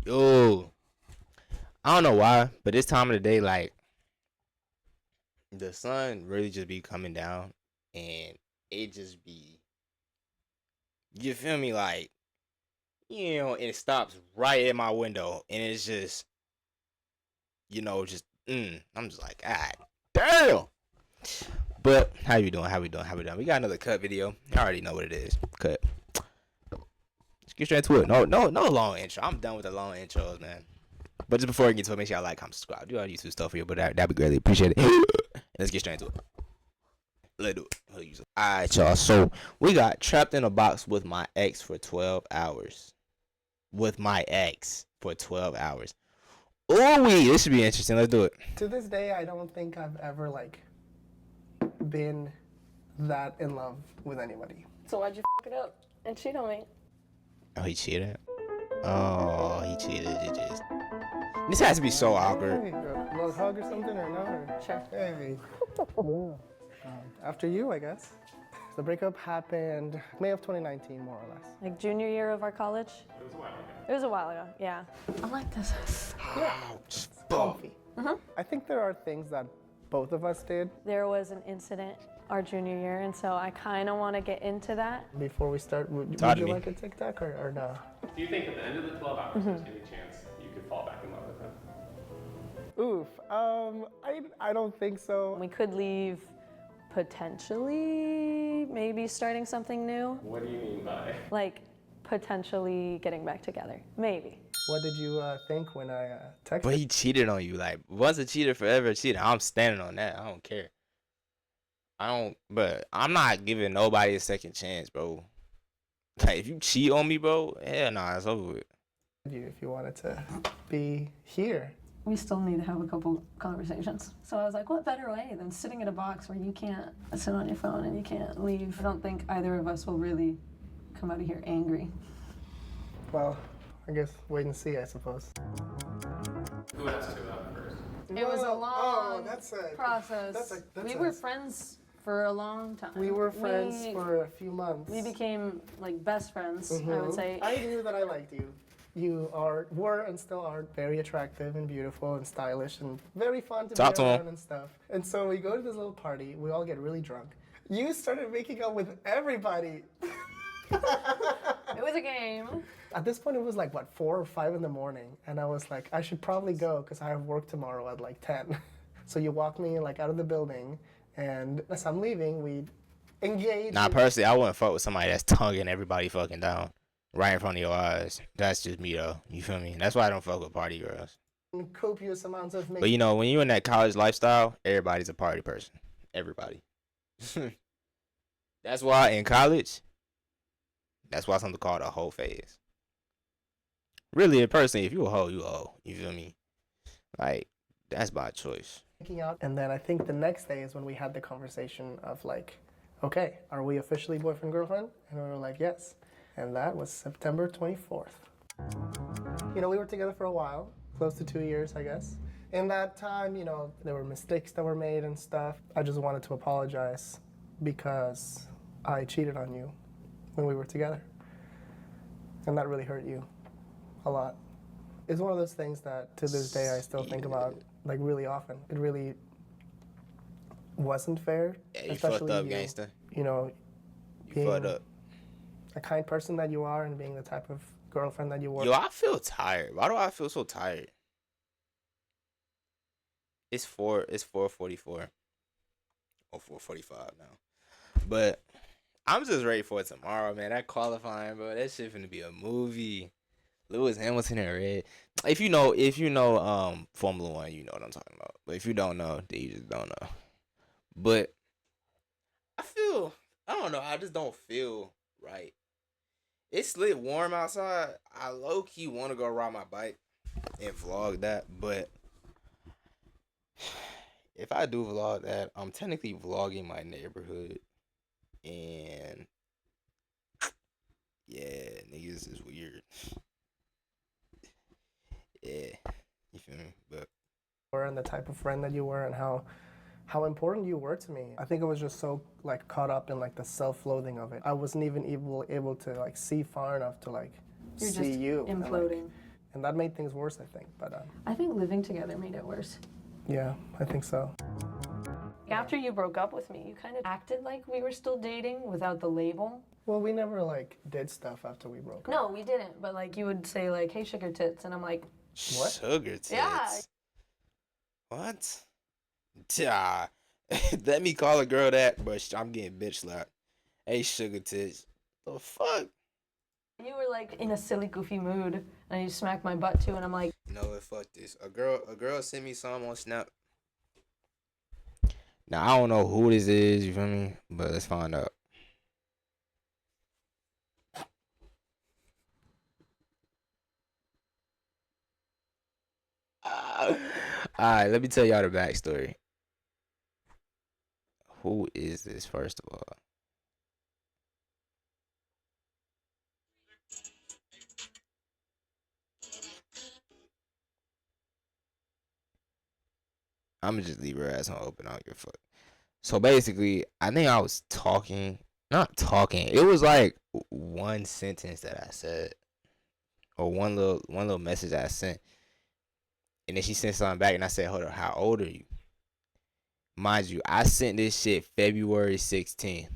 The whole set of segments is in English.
Yo, I don't know why, but this time of the day, like the sun really just be coming down, and it just be, you feel me, like it stops right at my window, and it's just, just I'm just like, God damn. But how you doing? How we doing? How we doing? We got another cut video. I already know what it is. Cut. Let's get straight to it. No long intro. I'm done with the long intros, man. But just before I get to it, make sure y'all like, comment, subscribe. Do all YouTube stuff for you, but that'd be greatly appreciated. Let's get straight into it. Let's do it. Alright, y'all. So we got trapped in a box with my ex for 12 hours. With my ex for 12 hours. Ooh, this should be interesting. Let's do it. To this day, I don't think I've ever been that in love with anybody. So why'd you f it up and cheat on me? Oh, he cheated? Oh, he cheated. This has to be so awkward. Hey, a little hug or something or no? Or... Sure. Hey. After you, I guess. The breakup happened May of 2019, more or less. Like junior year of our college? It was a while ago, yeah. I like this. Ouch. Comfy. I think there are things that both of us did. There was an incident our junior year, and so I kind of want to get into that. Before we start, would you like a Tic Tac or no? Do you think at the end of the 12 hours there's any chance you could fall back in love with him? Oof. I don't think so. We could leave potentially maybe starting something new. What do you mean by? Like potentially getting back together. Maybe. What did you think when I texted? But he cheated on you. Like, once a cheater, forever a cheater. I'm standing on that. I don't care. But I'm not giving nobody a second chance, bro. Like, if you cheat on me, bro, hell nah, it's over with. If you wanted to be here. We still need to have a couple conversations. So I was like, what better way than sitting in a box where you can't sit on your phone and you can't leave? I don't think either of us will really come out of here angry. Well, I guess wait and see, I suppose. Who asked you that first? It was a long process. We were friends. friends for a long time. We were friends for a few months. We became like best friends, I would say. I knew that I liked you. You were and still are very attractive and beautiful and stylish and very fun to Talk be to around him. and stuff. And so we go to this little party. We all get really drunk. You started making out with everybody. It was a game. At this point, it was like, 4 or 5 in the morning. And I was like, I should probably go because I have work tomorrow at 10. So you walked me out of the building. And as I'm leaving, we engaged. Nah, personally, I wouldn't fuck with somebody that's tonguing everybody fucking down right in front of your eyes. That's just me, though. You feel me? That's why I don't fuck with party girls. Copious amounts of But, when you're in that college lifestyle, everybody's a party person. Everybody. That's why in college, that's why something called a hoe phase. Really, personally, if you a hoe, you a hoe. You feel me? Like, that's by choice. Making out. And then I think the next day is when we had the conversation of okay, are we officially boyfriend, girlfriend? And we were like, yes. And that was September 24th. We were together for a while, close to 2 years, I guess. In that time, there were mistakes that were made and stuff. I just wanted to apologize because I cheated on you when we were together. And that really hurt you a lot. It's one of those things that to this day I still think about really often. It really wasn't fair. Yeah, you fucked up, gangster. You fucked up. A kind person that you are and being the type of girlfriend that you were. Yo, I feel tired. Why do I feel so tired? It's 4:44 or 4:45 now. But I'm just ready for it tomorrow, man. That qualifying, bro, that shit finna be a movie. Lewis Hamilton in red. If you know Formula One, you know what I'm talking about. But if you don't know, then you just don't know. But I don't know, I just don't feel right. It's lit warm outside. I low key want to go ride my bike and vlog that, but if I do vlog that, I'm technically vlogging my neighborhood, and yeah, niggas is weird. Yeah, you feel me? But and the type of friend that you were and how important you were to me. I think I was just so caught up in the self-loathing of it. I wasn't even able to see far enough to You're see just you. imploding. And that made things worse, I think. But I think living together made it worse. yeah, I think so. After you broke up with me, you kind of acted like we were still dating without the label. Well, we never like did stuff after we broke up. No, we didn't. But like you would say like, "Hey, sugar tits," and I'm like, What? Sugar tits. Yeah. What? Yeah. Let me call a girl that, but I'm getting bitch slapped. Hey, sugar tits. The fuck? you were like in a silly, goofy mood, and you smacked my butt too, and I'm like, You know what? Fuck this. A girl sent me some on Snap. Now I don't know who this is. You feel me? But let's find out. All right, let me tell y'all the backstory. Who is this, first of all? I'm gonna just leave her ass on open. I don't give a fuck. So basically, I think I was talking, not talking. It was like one sentence that I said, or one little message that I sent, and then she sent something back, and I said, "Hold on, how old are you?" Mind you, I sent this shit February 16th.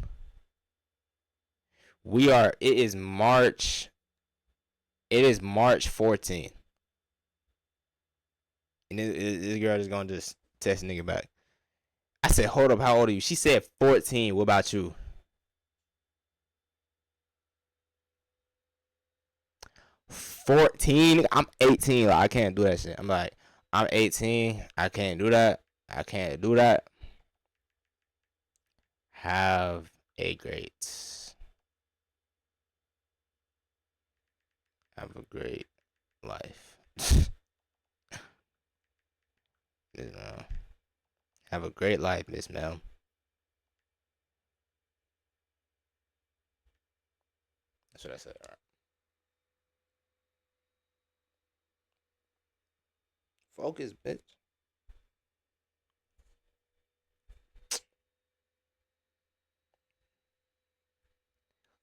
It is March 14th. And this girl is gonna just text nigga back. I said, hold up, how old are you? She said 14. What about you? $14? I'm 18. Like, I can't do that shit. I'm like, I'm 18. I can't do that. I can't do that. Have a great life. You know, have a great life, Miss Mel. That's what I said. All right. Focus, bitch.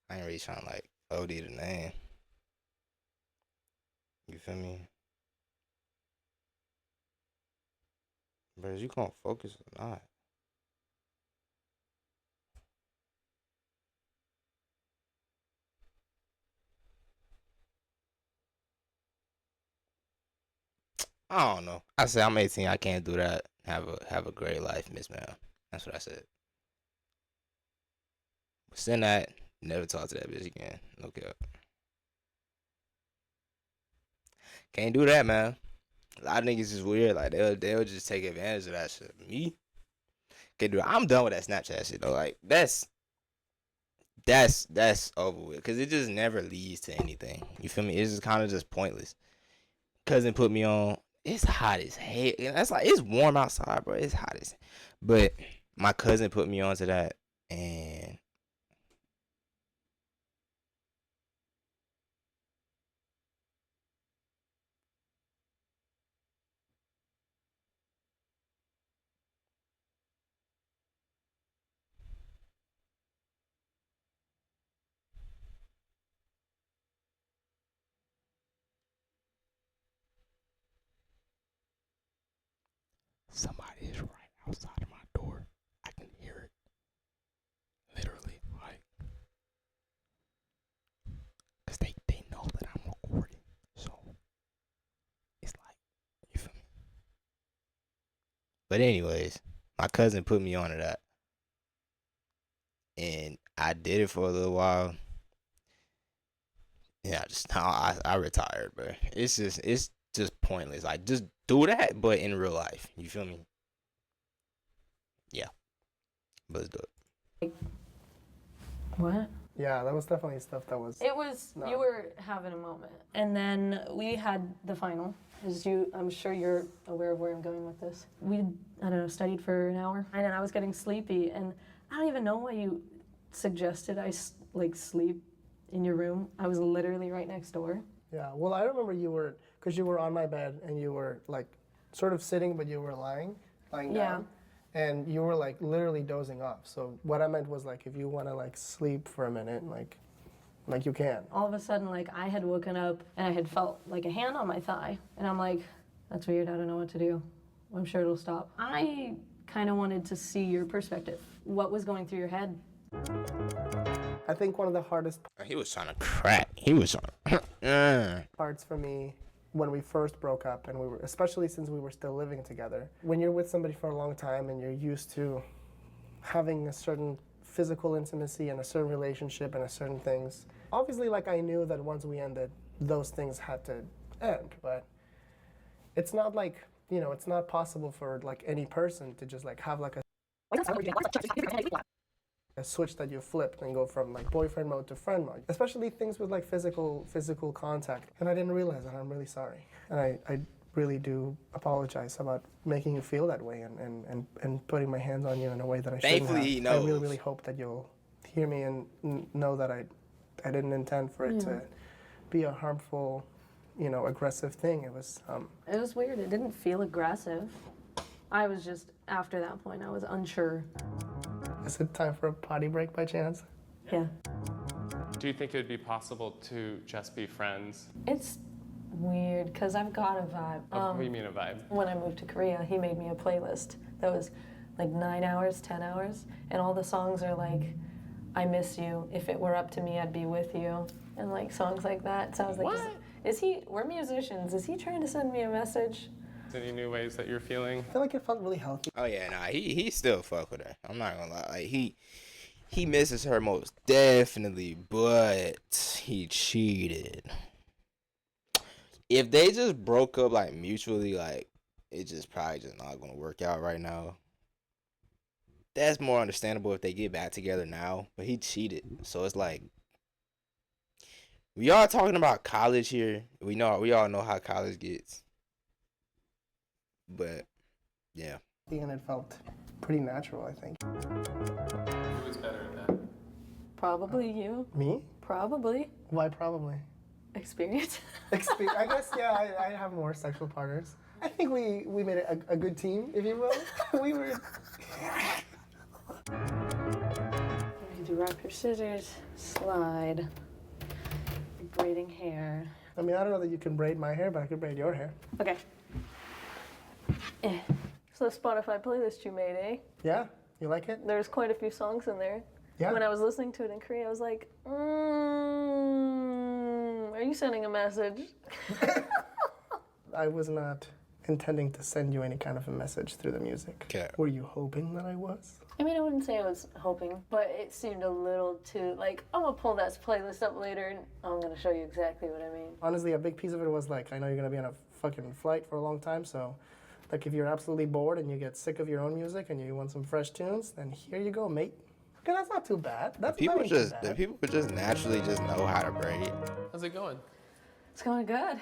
I ain't really trying to like OD the name. You feel me? But is you gonna focus or not? I don't know. I said I'm 18. I can't do that. Have a great life, Miss Mel. That's what I said. Send that. Never talk to that bitch again. No cap. Can't do that, man. A lot of niggas is weird. Like they'll just take advantage of that shit. Me? Can't do it. I'm done with that Snapchat shit though. Like that's over with. Cause it just never leads to anything. You feel me? It's just kind of just pointless. Cousin put me on. It's hot as hell. That's like it's warm outside, bro. It's hot as. But my cousin put me onto that, and somebody is right outside of my door. I can hear it. Literally, like, cause they know that I'm recording, so it's like, you feel me? But anyways, my cousin put me onto that, and I did it for a little while. Yeah, I retired, bro. It's just pointless. Like just do that, but in real life. You feel me? Yeah. But let's do it. what? Yeah, that was definitely stuff that was. It was, No. you were having a moment. And then we had the final. I'm sure you're aware of where I'm going with this. We, I don't know, studied for an hour. And then I was getting sleepy. And I don't even know why you suggested I sleep in your room. I was literally right next door. Yeah, well, I remember you were, because you were on my bed and you were like sort of sitting, but you were lying down. And you were like literally dozing off. So what I meant was like if you want to like sleep for a minute, like Like you can. All of a sudden, like I had woken up and I had felt like a hand on my thigh. And I'm like, that's weird, I don't know what to do. I'm sure it'll stop. I kind of wanted to see your perspective. What was going through your head? I think one of the hardest He was trying to crack. He was trying. parts for me when we first broke up, and we were, especially since we were still living together, when you're with somebody for a long time and you're used to having a certain physical intimacy and a certain relationship and a certain things. Obviously, like I knew that once we ended, those things had to end, but it's not like, you know, it's not possible for like any person to just like have like a switch that you flipped and go from like boyfriend mode to friend mode, especially things with like physical contact. And I didn't realize that. I'm really sorry, and I really do apologize about making you feel that way and putting my hands on you in a way that I shouldn't have. Thankfully, he knows. I really hope that you'll hear me and know that I didn't intend for it to be a harmful, you know, aggressive thing. It was weird. It didn't feel aggressive. I was just, after that point, I was unsure. Is it time for a potty break by chance? Yeah. Do you think it would be possible to just be friends? It's weird, because I've got a vibe. What do you mean a vibe? When I moved to Korea, he made me a playlist that was like 9 hours, 10 hours, and all the songs are like, I miss you, if it were up to me, I'd be with you, and like songs like that. So I was like, What? we're musicians, is he trying to send me a message? Any new ways that you're feeling? I feel like it felt really healthy. Oh yeah, nah, he still fuck with her. I'm not gonna lie. Like he misses her most definitely, but he cheated. If they just broke up like mutually, like it just probably just not gonna work out right now. That's more understandable if they get back together now, but he cheated. So it's like we are talking about college here. We all know how college gets. But yeah. And it felt pretty natural, I think. Who was better at that? Probably you. Me? Probably. Why probably? Experience. I guess, yeah, I have more sexual partners. I think we made a good team, if you will. We were... You do rock, paper, scissors, slide, braiding hair. I mean, I don't know that you can braid my hair, but I could braid your hair. Okay. So the Spotify playlist you made, eh? Yeah? You like it? There's quite a few songs in there. Yeah. When I was listening to it in Korea, I was like, are you sending a message? I was not intending to send you any kind of a message through the music. Okay. Were you hoping that I was? I mean, I wouldn't say I was hoping, but it seemed a little too, like, I'm gonna pull that playlist up later and I'm gonna show you exactly what I mean. Honestly, a big piece of it was like, I know you're gonna be on a fucking flight for a long time, so like if you're absolutely bored and you get sick of your own music and you want some fresh tunes, then here you go, mate. Okay, that's not too bad. That's The not too bad. people just naturally just know how to braid. How's it going? It's going good.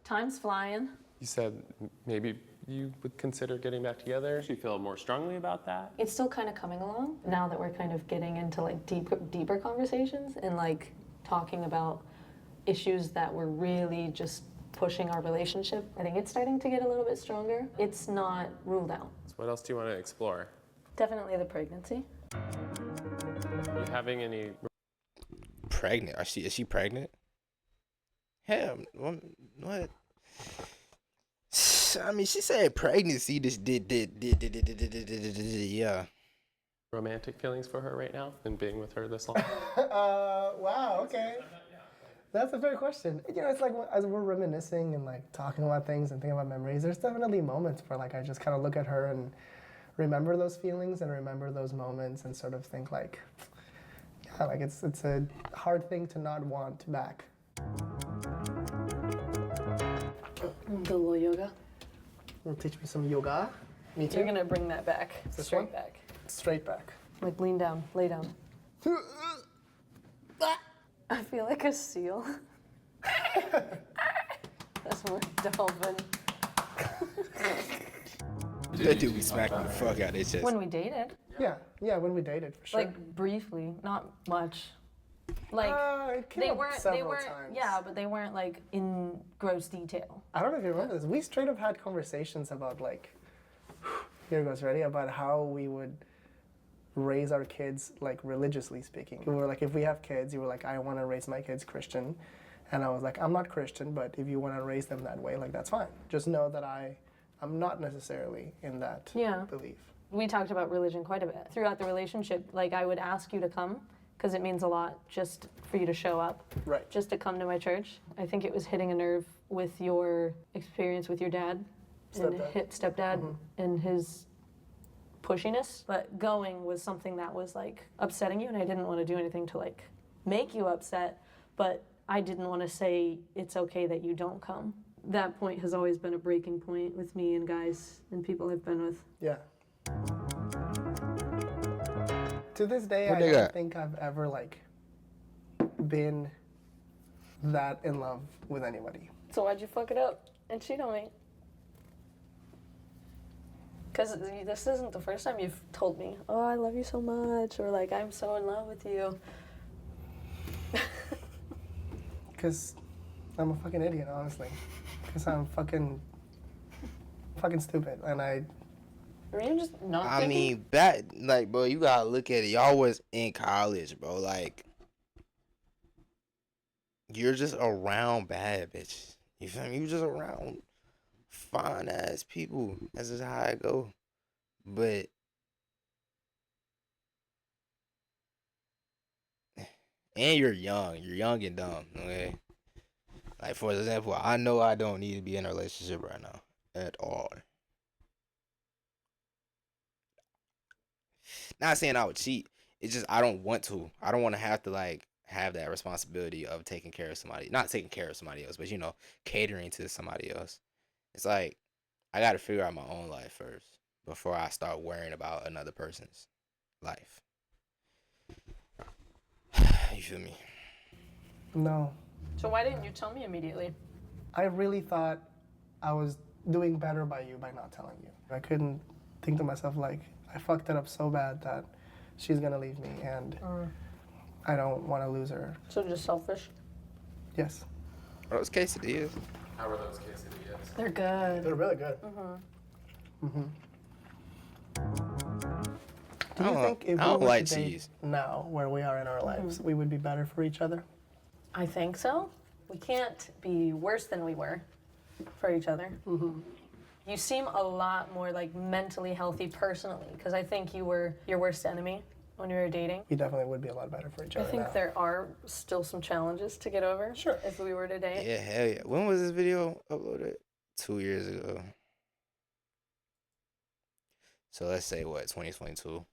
Time's flying. You said maybe you would consider getting back together. Do you feel more strongly about that? It's still kind of coming along now that we're kind of getting into like deeper conversations and like talking about issues that were really just pushing our relationship. I think it's starting to get a little bit stronger. It's not ruled out. So what else do you want to explore? Definitely the pregnancy. Are you having any? Pregnant? Is she pregnant? Hell, what? I mean, she said pregnancy. Just did. Yeah. Romantic feelings for her right now and being with her this long? Wow, okay. That's a fair question. You know, it's like as we're reminiscing and like talking about things and thinking about memories, there's definitely moments where like I just kind of look at her and remember those feelings and remember those moments and sort of think like, yeah, like it's a hard thing to not want back. Do a little yoga. You'll teach me some yoga? Me too? You're gonna bring that back. This Straight one? back. Straight back. Like lean down, lay down. I feel like a seal. That's more dolphin. That dude be smacking the fuck out of his chest. When we dated, Yeah, when we dated, for sure. like briefly, not much. Like It came up several times. yeah, but they weren't like in gross detail. I don't know if you remember this. We straight up had conversations about like, here goes, ready? About how we would raise our kids like religiously speaking. We were like, if we have kids, you were like, I want to raise my kids Christian. And I was like, I'm not Christian, but if you want to raise them that way, like that's fine. Just know that I'm not necessarily in that belief. We talked about religion quite a bit. Throughout the relationship, like I would ask you to come because it means a lot just for you to show up. Right. Just to come to my church. I think it was hitting a nerve with your experience with your dad. Stepdad and his pushiness. But going was something that was like upsetting you, and I didn't want to do anything to like make you upset, but I didn't want to say it's okay that you don't come. That point has always been a breaking point with me and guys and people I've been with. Yeah. To this day, I don't think I've ever like been that in love with anybody. So why'd you fuck it up and cheat on me? Because this isn't the first time you've told me, oh, I love you so much, or like, I'm so in love with you. Because I'm a fucking idiot, honestly. Because I'm fucking stupid, and Are you just not I thinking? mean, that, like, bro, you gotta look at it. Y'all was in college, bro. Like, you're just around bad bitches. You feel me? You just around fine ass people. That's just how I go. But and you're young. You're young and dumb. Okay. Like, for example, I know I don't need to be in a relationship right now at all. Not saying I would cheat. It's just I don't want to. I don't want to have to like have that responsibility of taking care of somebody. Not taking care of somebody else, but you know, catering to somebody else. It's like I got to figure out my own life first before I start worrying about another person's life. You feel me? no. So why didn't you tell me immediately? I really thought I was doing better by you by not telling you. I couldn't think to myself like, I fucked it up so bad that she's gonna leave me and I don't want to lose her. So just selfish? Yes. Are those quesadillas? How are those quesadillas? They're good. They're really good. Do you think if I we don't were like to date cheese. now, where we are in our lives, we would be better for each other? I think so. We can't be worse than we were for each other. You seem a lot more like mentally healthy personally, because I think you were your worst enemy when we were dating. We definitely would be a lot better for each I other think now. there are still some challenges to get over. Sure. If we were to date. Yeah, hell yeah. When was this video uploaded? 2 years ago. So let's say what, 2022?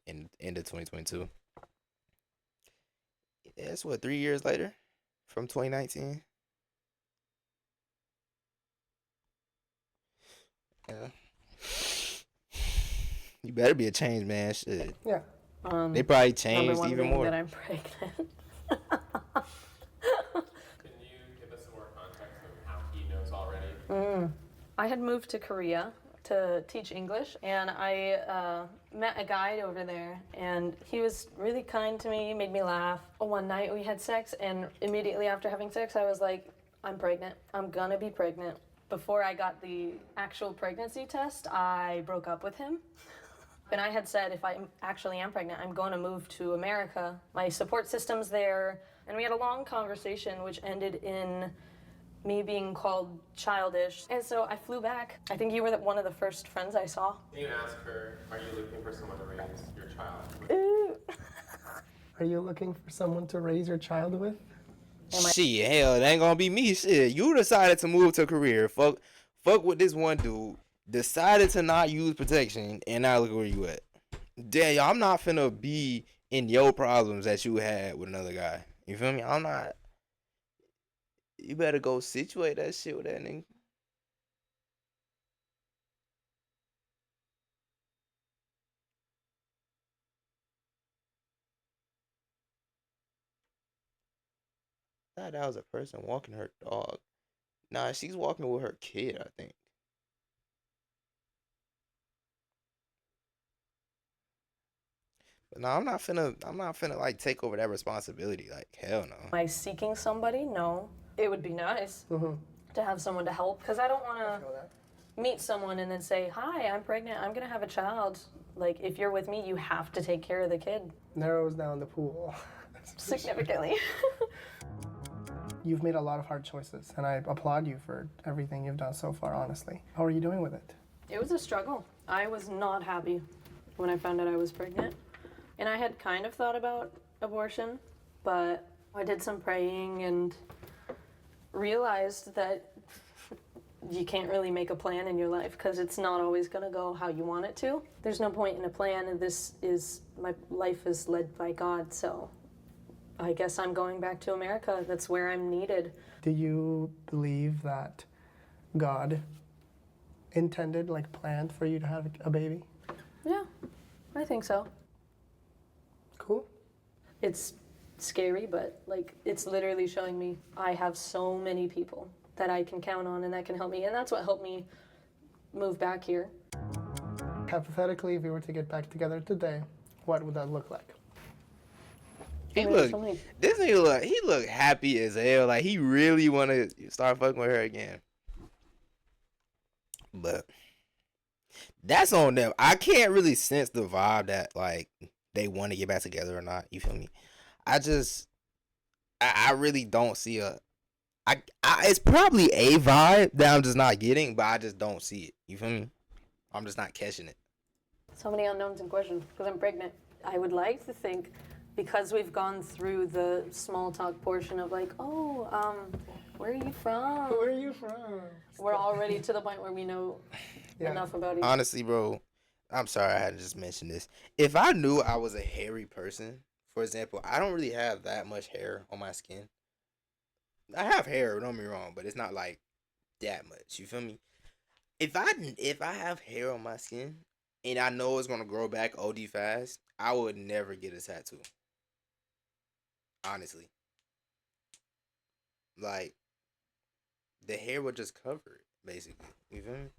End of 2022. Yeah, that's what, 3 years later from 2019. Yeah. You better be a changed man. Shit. Yeah. They probably Number changed one even being more. that I'm pregnant. Can you give us some more context of how he knows already? I had moved to Korea to teach English, and I met a guy over there, and he was really kind to me, made me laugh. One night we had sex, and immediately after having sex, I was like, I'm pregnant. I'm gonna be pregnant. Before I got the actual pregnancy test, I broke up with him. And I had said, if I actually am pregnant, I'm going to move to America. My support system's there. And we had a long conversation, which ended in me being called childish. And so I flew back. I think you were one of the first friends I saw. Can you ask her, are you looking for someone to raise your child? Ooh. Are you looking for someone to raise your child with? Shit, hell, it ain't gonna be me. Shit, you decided to move to Korea. Fuck with this one dude. Decided to not use protection, and now look where you at. Damn, I'm not finna be in your problems that you had with another guy. You feel me? I'm not. You better go situate that shit with that nigga. I thought that was a person walking her dog. Nah, she's walking with her kid, I think. But no, I'm not finna like take over that responsibility. Like, hell no. Am I seeking somebody? No. It would be nice to have someone to help, because I don't want to Feel that? meet someone and then say, hi, I'm pregnant, I'm going to have a child. Like, if you're with me, you have to take care of the kid Narrows down the pool. significantly. You've made a lot of hard choices, and I applaud you for everything you've done so far, honestly. How are you doing with it? It was a struggle. I was not happy when I found out I was pregnant. And I had kind of thought about abortion, but I did some praying and realized that you can't really make a plan in your life because it's not always going to go how you want it to. There's no point in a plan, and my life is led by God, so I guess I'm going back to America. That's where I'm needed. Do you believe that God intended, like planned for you to have a baby? Yeah, I think so. Cool. It's scary, but like it's literally showing me I have so many people that I can count on and that can help me, and that's what helped me move back here. Hypothetically, if we were to get back together today, what would that look like? He this nigga he look happy as hell. Like he really want to start fucking with her again. But that's on them. I can't really sense the vibe that like they want to get back together or not. You feel me? I really don't see it's probably a vibe that I'm just not getting, but I just don't see it. You feel me? I'm just not catching it. So many unknowns in question because I'm pregnant. I would like to think because we've gone through the small talk portion of like, where are you from? Where are you from? We're already to the point where we know enough about each other. Honestly, bro, I'm sorry I had to just mention this. If I knew I was a hairy person, for example, I don't really have that much hair on my skin. I have hair, don't get me wrong, but it's not like that much. You feel me? If I have hair on my skin and I know it's gonna grow back OD fast, I would never get a tattoo. Honestly. Like the hair would just cover it, basically. You feel me?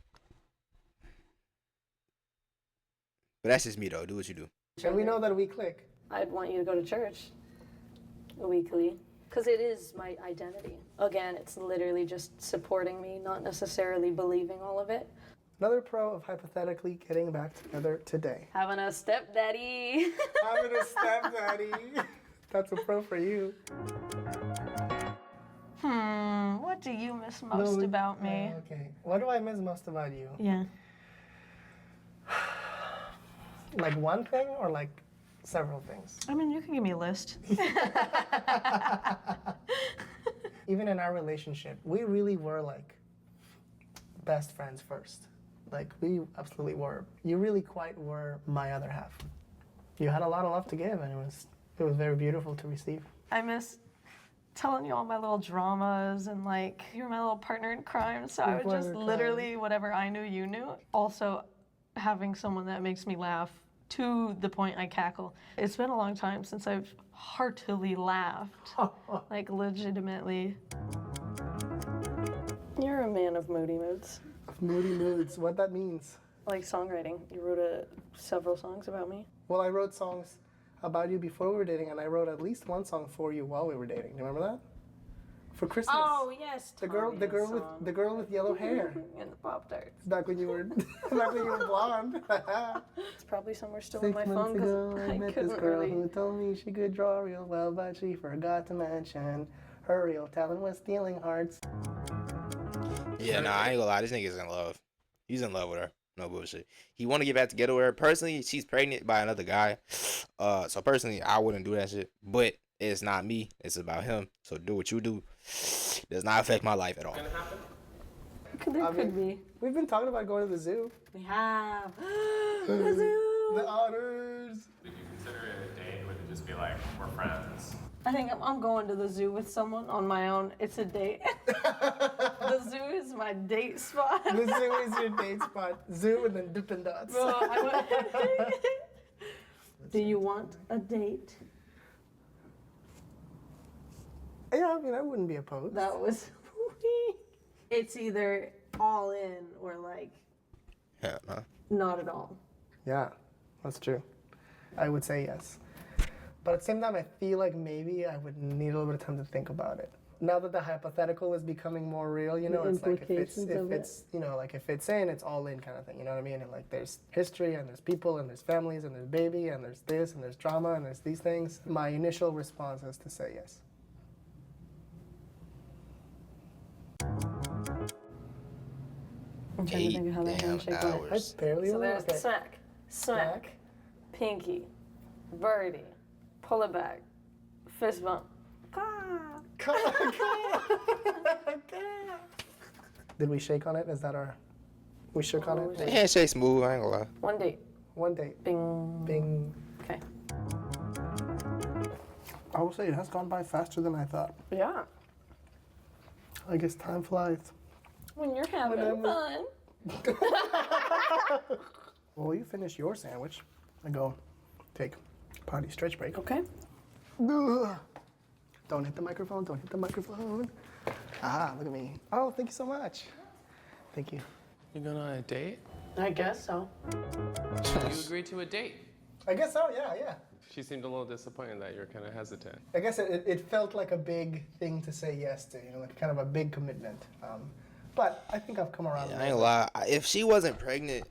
But that's just me though. Do what you do. And we know that we click. I'd want you to go to church weekly because it is my identity. Again, it's literally just supporting me, not necessarily believing all of it. Another pro of hypothetically getting back together today. Having a stepdaddy. Having a stepdaddy. That's a pro for you. What do you miss most about me? Okay. What do I miss most about you? Yeah. Like one thing or like several things? I mean, you can give me a list. Even in our relationship, we really were like best friends first. Like we absolutely were. You really quite were my other half. You had a lot of love to give, and it was very beautiful to receive. I miss telling you all my little dramas and like you're my little partner in crime. So I would just literally whatever I knew, you knew. Also, having someone that makes me laugh to the point I cackle. It's been a long time since I've heartily laughed, like legitimately. You're a man of moody moods. Moody moods, what that means. Like songwriting. You wrote several songs about me. Well, I wrote songs about you before we were dating, and I wrote at least one song for you while we were dating. Do you remember that? For Christmas. Oh yes, the girl with yellow hair. And the Pop-Tarts. Back when you were blonde. It's probably somewhere still 6 in my months phone ago, because I I met this couldn't girl really. who told me she could draw real well, but she forgot to mention her real talent was stealing hearts. Yeah, nah, I ain't gonna lie. This nigga's in love. He's in love with her. No bullshit. He want to get back together with her. Personally, she's pregnant by another guy. So personally, I wouldn't do that shit. But it's not me. It's about him. So do what you do. Does not affect my life at all. Gonna happen? There could be. We've been talking about going to the zoo. We have the zoo. The otters. Would you consider it a date, or would it just be like, we're friends? I think I'm going to the zoo with someone on my own. It's a date. The zoo is my date spot. The zoo is your date spot. Zoo and then Dippin' Dots. Bro, Do you want a date? Yeah, I mean, I wouldn't be opposed. That was. It's either all in or like Yeah, nah. not at all. Yeah, that's true. I would say yes. But at the same time, I feel like maybe I would need a little bit of time to think about it. now that the hypothetical is becoming more real, you know, The it's like implications of it. you know, like if it's in, it's all in kind of thing. You know what I mean? And like there's history and there's people and there's families and there's baby and there's this and there's drama and there's these things. My initial response is to say yes. I'm trying to think of how that Damn handshake went. I hours. barely So there's okay. smack, smack, pinky, birdie, pull it back, fist bump. Ah. Did we shake on it? Is that our? We shook on it. The handshake smooth. I ain't gonna lie. One date. One date. Bing. Bing. Okay. I will say it has gone by faster than I thought. Yeah. I guess time flies. When you're having Whenever. fun. Well, you finish your sandwich. I go take potty stretch break. Okay. Ugh. Don't hit the microphone. Don't hit the microphone. Ah, look at me. Oh, thank you so much. Thank you. You going on a date? I guess so. You agreed to a date. I guess so. Yeah. She seemed a little disappointed that you're kind of hesitant. I guess it felt like a big thing to say yes to. You know, like kind of a big commitment. But I think I've come around. I ain't gonna lie. If she wasn't pregnant,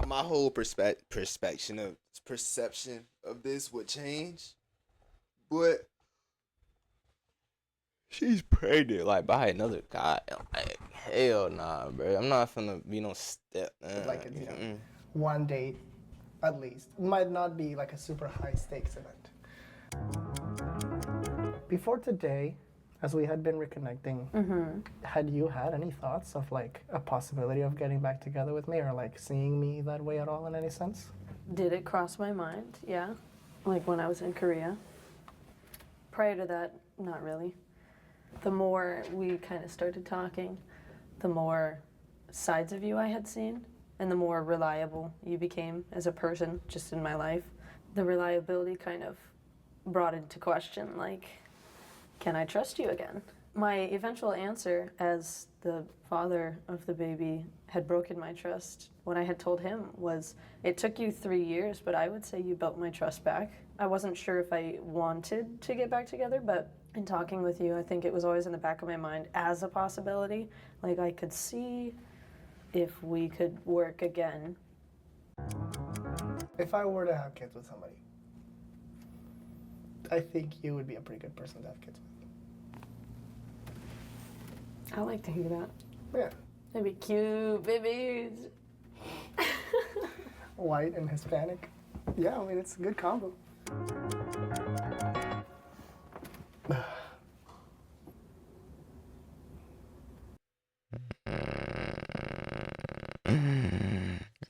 my whole perception of this would change. But she's pregnant, like by another guy. Like hell nah, bro. I'm not finna be no step. Like it's, you know, one date, at least. Might not be like a super high stakes event. Before today, as we had been reconnecting, had you had any thoughts of like a possibility of getting back together with me or like seeing me that way at all in any sense? Did it cross my mind? Yeah. Like when I was in Korea. Prior to that, not really. The more we kind of started talking, the more sides of you I had seen, and the more reliable you became as a person just in my life. The reliability kind of brought into question, like, can I trust you again? My eventual answer, as the father of the baby had broken my trust, what I had told him was, it took you 3 years, but I would say you built my trust back. I wasn't sure if I wanted to get back together, but in talking with you, I think it was always in the back of my mind as a possibility. Like I could see if we could work again. If I were to have kids with somebody, I think you would be a pretty good person to have kids with. I like to hear that. Yeah. They'd be cute babies. White and Hispanic. Yeah, I mean, it's a good combo.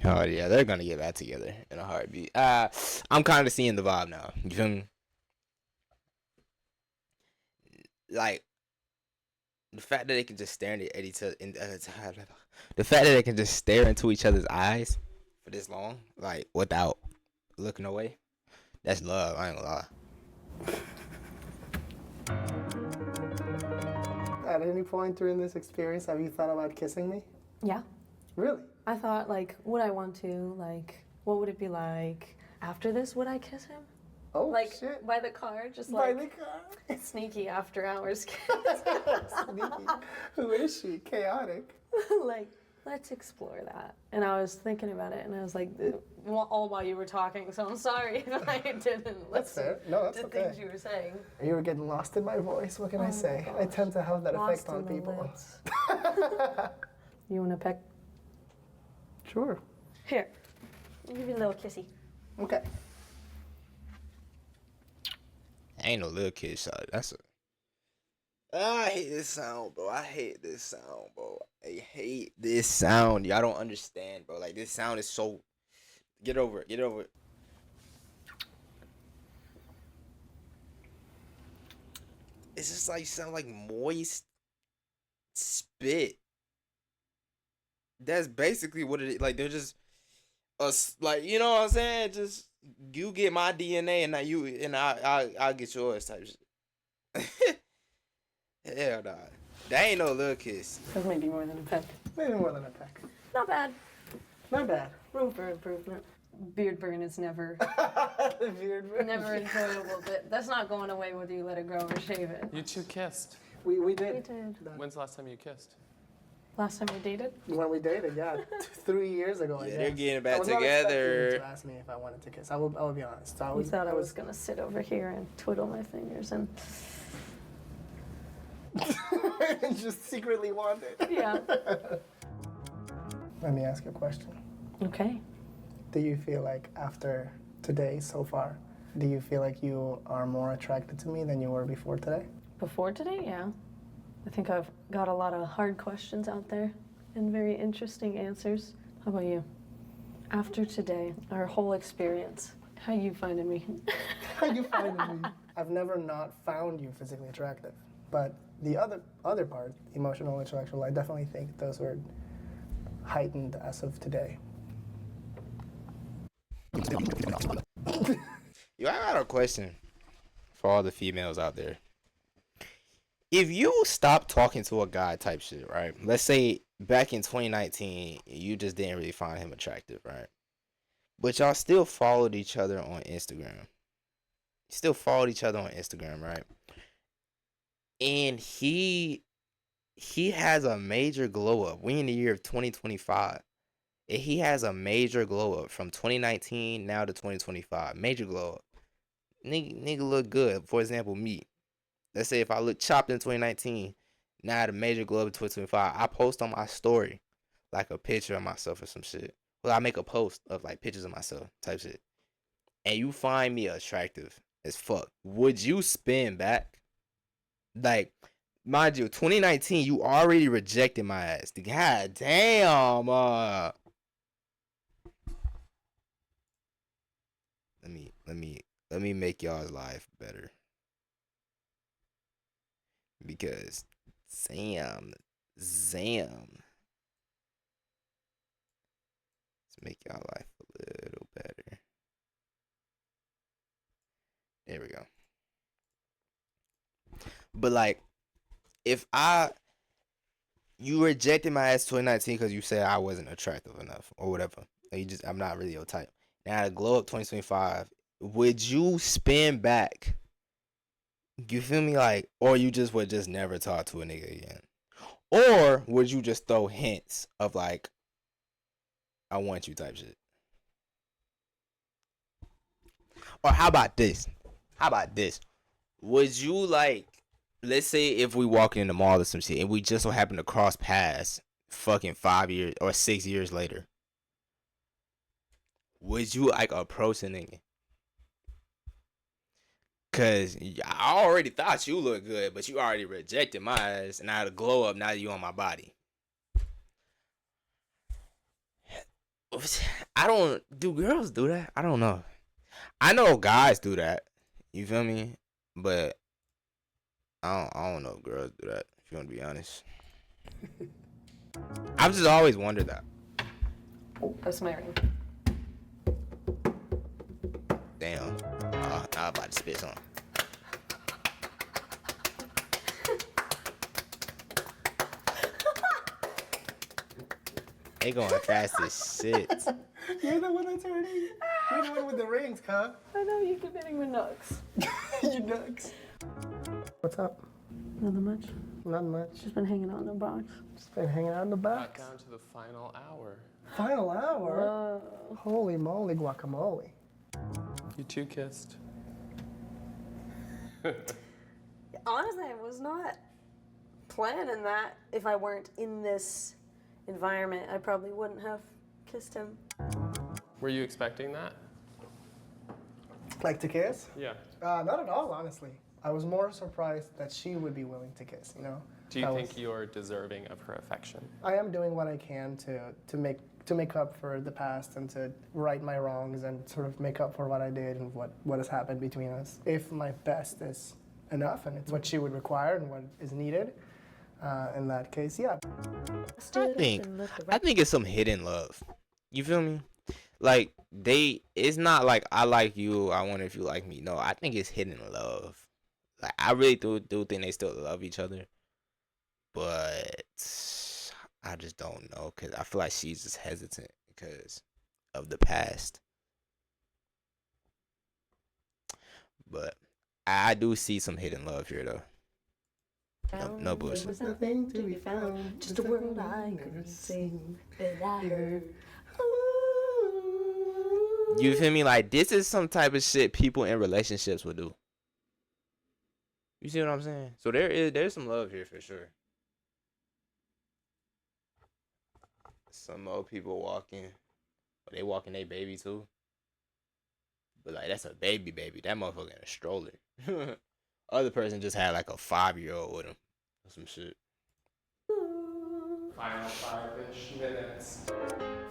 Oh yeah, they're gonna get back together in a heartbeat. I'm kind of seeing the vibe now. You feel me? Like the fact that they can just stare at each other, the fact that they can just stare into each other's eyes for this long, like without looking away. That's love. I ain't gonna lie. At any point during this experience, have you thought about kissing me? Yeah. Really? I thought, like, would I want to? Like, what would it be like? After this, would I kiss him? Oh, Like, shit. by the car? Just By like, the car? sneaky after hours kiss. Sneaky. Who is she? Chaotic. Like, let's explore that. And I was thinking about it, and I was like, all while you were talking, so I'm sorry if I didn't That's listen fair. No, that's to okay. things you were saying. You were getting lost in my voice. What can I my say? I gosh. tend to have that Lost effect on in the people. lips. You want to peck? Sure. Here. I'll give you a little kissy. Okay. Ain't no little kid shot. That's a. I hate this sound, bro. I hate this sound, bro. I hate this sound. Y'all don't understand, bro. Like this sound is so. Get over it. Get over it. It's just like sound like moist spit. That's basically what it is. Like they're just us. Like you know what I'm saying? Just you get my DNA and I'll get yours type shit. Hell nah. That ain't no little kiss. That's maybe more than a peck. Maybe more than a peck. Not bad. Not bad. Room for improvement. Beard burn is never, The beard. never enjoyable, but that's not going away whether you let it grow or shave it. You two kissed. We We did. did. When's the last time you kissed? Last time we dated? When we dated, yeah, 3 years ago. I Yeah, guess. they're getting I back was not expecting you together. to ask me if I wanted to kiss. I will be honest. You thought I was gonna sit over here and twiddle my fingers and just secretly wanted. yeah. Let me ask you a question. Okay. Do you feel like after today so far, do you feel like you are more attracted to me than you were before today? Before today, yeah. I think I've got a lot of hard questions out there and very interesting answers. How about you? After today, our whole experience, how you finding me? How you finding me? I've never not found you physically attractive, but the other part, emotional, intellectual, I definitely think those were heightened as of today. Yo, I got a question for all the females out there. If you stop talking to a guy type shit, right? Let's say back in 2019, you just didn't really find him attractive, right? But y'all still followed each other on Instagram. Still followed each other on Instagram, right? And he has a major glow up. We in the year of 2025. And he has a major glow up from 2019 now to 2025. Major glow up. Nigga look good. For example, me. Let's say if I look chopped in 2019, now I had a major glow up in 2025. I post on my story like a picture of myself or some shit. Well, I make a post of like pictures of myself type shit. And you find me attractive as fuck. Would you spin back? Like, mind you, 2019, you already rejected my ass. God damn. Let me make y'all's life better. Because Zam. Let's make y'all life a little better. There we go. But like, if you rejected my ass 2019 because you said I wasn't attractive enough or whatever. Like I'm not really your type. Now to glow up 2025, would you spin back? You feel me? Like, or you just would just never talk to a nigga again? Or would you just throw hints of like, I want you type shit? Or how about this? Would you like, let's say if we walking in the mall or some shit and we just so happen to cross paths fucking 5 years or 6 years later, would you like approach a nigga? Cause I already thought you looked good, but you already rejected my ass, and now the glow up, now you on my body. Do girls do that? I don't know. I know guys do that. You feel me? But I don't know if girls do that, if you want to be honest. I've just always wondered that. Oh, that's my ring. Damn. I'm about to spit some. They going fast as shit. You're the one that's hurting. You're the one with the rings, huh? I know you keep hitting my nuts. You nuts. What's up? Nothing much. Not much. Just been hanging out in the box. Just been hanging out in the Got box. down to the final hour. Final hour? Holy moly guacamole. You two kissed. Honestly, I was not planning that. If I weren't in this environment, I probably wouldn't have kissed him. Were you expecting that? Like to kiss? Yeah. Not at all, honestly. I was more surprised that she would be willing to kiss, you know? Do you I think was- you're deserving of her affection? I am doing what I can to make up for the past and to right my wrongs and sort of make up for what I did and what has happened between us. If my best is enough and it's what she would require and what is needed, in that case, yeah. I think it's some hidden love. You feel me? Like it's not like I like you, I wonder if you like me. No, I think it's hidden love. Like I really do think they still love each other, but I just don't know because I feel like she's just hesitant because of the past. But I do see some hidden love here though. No bullshit. There was nothing to be found, just a world I could sing without her. You feel me? Like, this is some type of shit people in relationships would do. You see what I'm saying? So there's some love here for sure. Some old people walking, but they walking their baby too. But like, that's a baby. That motherfucker in a stroller. Other person just had like a 5-year-old with him or some shit. Final 5-ish minutes.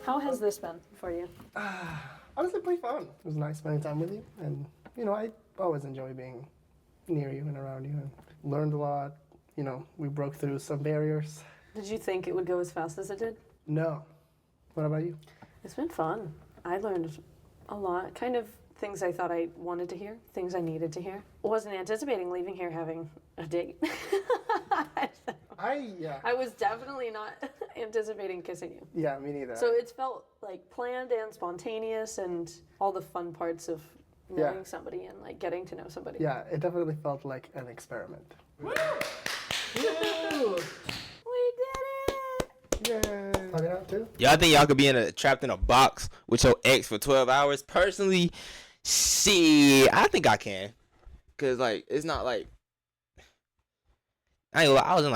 How has this been for you? Honestly, pretty fun. It was nice spending time with you, and you know, I always enjoy being near you and around you, and learned a lot. You know, we broke through some barriers. Did you think it would go as fast as it did? No. What about you? It's been fun. I learned a lot. Kind of things I thought I wanted to hear, things I needed to hear. Wasn't anticipating leaving here having a date. I was definitely not anticipating kissing you. Yeah, me neither. So it's felt like planned and spontaneous, and all the fun parts of knowing somebody and like getting to know somebody. Yeah, it definitely felt like an experiment. We did it! Yay! Hug it out too? Y'all think y'all could be trapped in a box with your ex for 12 hours? Personally, I think I can. Cause like, it's not like, I was in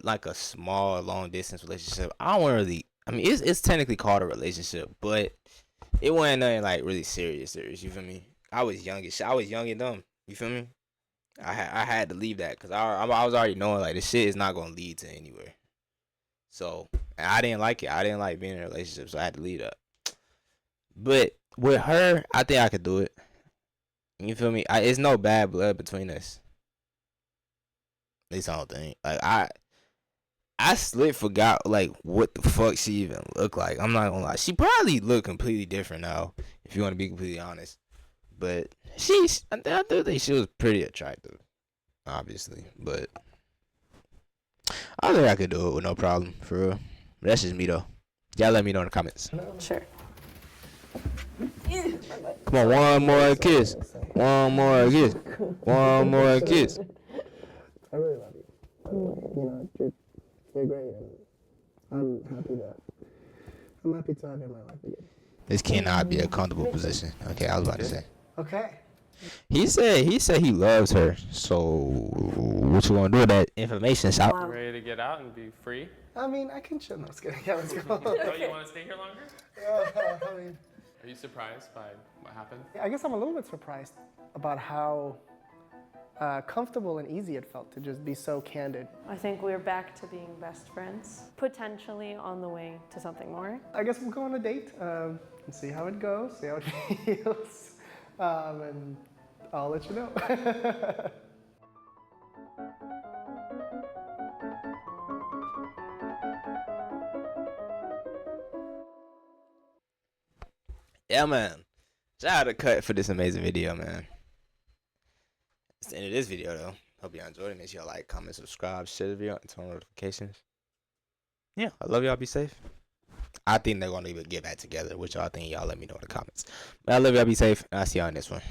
like a small long distance relationship. I don't really, I mean, it's technically called a relationship, but it wasn't nothing like really serious. You feel me? I was young and dumb. You feel me? I had to leave that because I was already knowing like this shit is not gonna lead to anywhere. So and I didn't like it. I didn't like being in a relationship, so I had to leave that. But with her, I think I could do it. You feel me? It's no bad blood between us. At least I don't think. Like I slick forgot like what the fuck she even looked like. I'm not gonna lie. She probably look completely different now, if you want to be completely honest. But I do think she was pretty attractive, obviously. But I think I could do it with no problem, for real. But that's just me though. Y'all let me know in the comments. Sure. Come on, one more kiss. One more kiss. One more kiss. I really love you. You know, you're great, and I'm happy to have you in my life again. This cannot be a comfortable position. Okay, I was about to say. Okay. He said he loves her. So what you gonna do with that information, shop? Wow. Ready to get out and be free? I mean, I can chill. No, just kidding. Yeah, let's go. Oh, you want to stay here longer? I mean, Are you surprised by what happened? I guess I'm a little bit surprised about how comfortable and easy it felt to just be so candid. I think we're back to being best friends, potentially on the way to something more. I guess we'll go on a date and see how it goes, see how it feels, and I'll let you know. Yeah, man. Shout out to Cut for this amazing video, man. It's the end of this video, though. Hope y'all enjoyed it. Make sure y'all like, comment, subscribe, share the video, and turn on notifications. Yeah, I love y'all. Be safe. I think they're going to even get back together. Which y'all think? Y'all let me know in the comments. But I love y'all. Be safe. And I'll see y'all in this one.